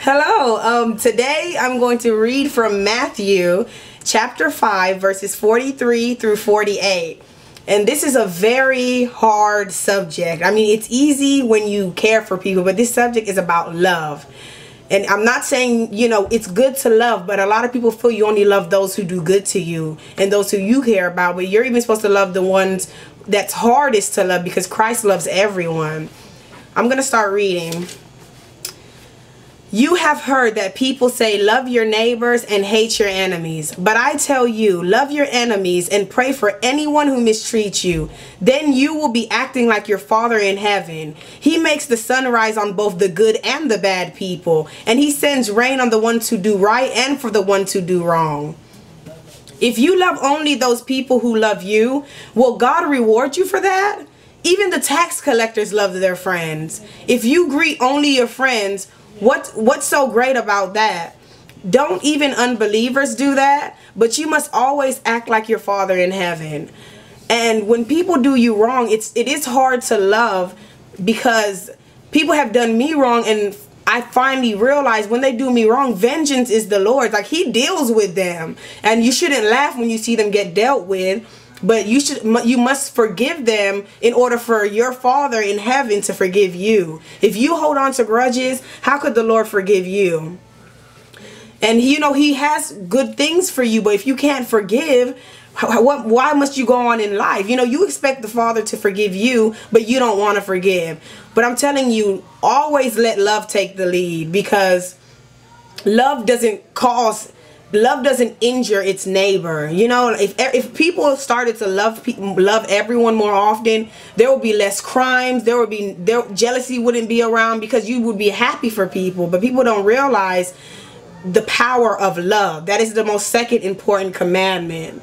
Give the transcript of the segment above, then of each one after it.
Hello. Today I'm going to read from Matthew chapter 5 verses 43 through 48. And this is a very hard subject. I mean, it's easy when you care for people, but this subject is about love. And I'm not saying, it's good to love, but a lot of people feel you only love those who do good to you and those who you care about. But you're even supposed to love the ones that's hardest to love because Christ loves everyone. I'm going to start reading. You have heard that people say, love your neighbors and hate your enemies. But I tell you, love your enemies and pray for anyone who mistreats you. Then you will be acting like your Father in heaven. He makes the sun rise on both the good and the bad people. And he sends rain on the ones who do right and for the ones who do wrong. If you love only those people who love you, will God reward you for that? Even the tax collectors love their friends. If you greet only your friends, what's so great about that? Don't even unbelievers do that? But you must always act like your Father in heaven. And when people do you wrong, it is hard to love because people have done me wrong, and I finally realized when they do me wrong, vengeance is the Lord's. Like, he deals with them. And you shouldn't laugh when you see them get dealt with. But you must forgive them in order for your Father in heaven to forgive you. If you hold on to grudges, how could the Lord forgive you? And he has good things for you, but if you can't forgive, why must you go on in life? You expect the Father to forgive you, but you don't want to forgive. But I'm telling you, always let love take the lead, because love doesn't injure its neighbor. If people started to love everyone more often, there will be less crimes. Jealousy wouldn't be around, because you would be happy for people. But people don't realize the power of love. That is the most second important commandment.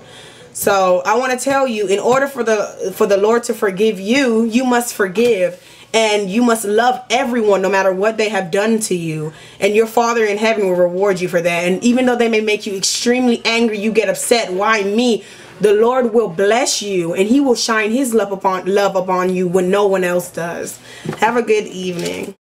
So I want to tell you, in order for the Lord to forgive you, you must forgive. And you must love everyone no matter what they have done to you. And your Father in heaven will reward you for that. And even though they may make you extremely angry, you get upset, why me? The Lord will bless you, and he will shine his love upon you when no one else does. Have a good evening.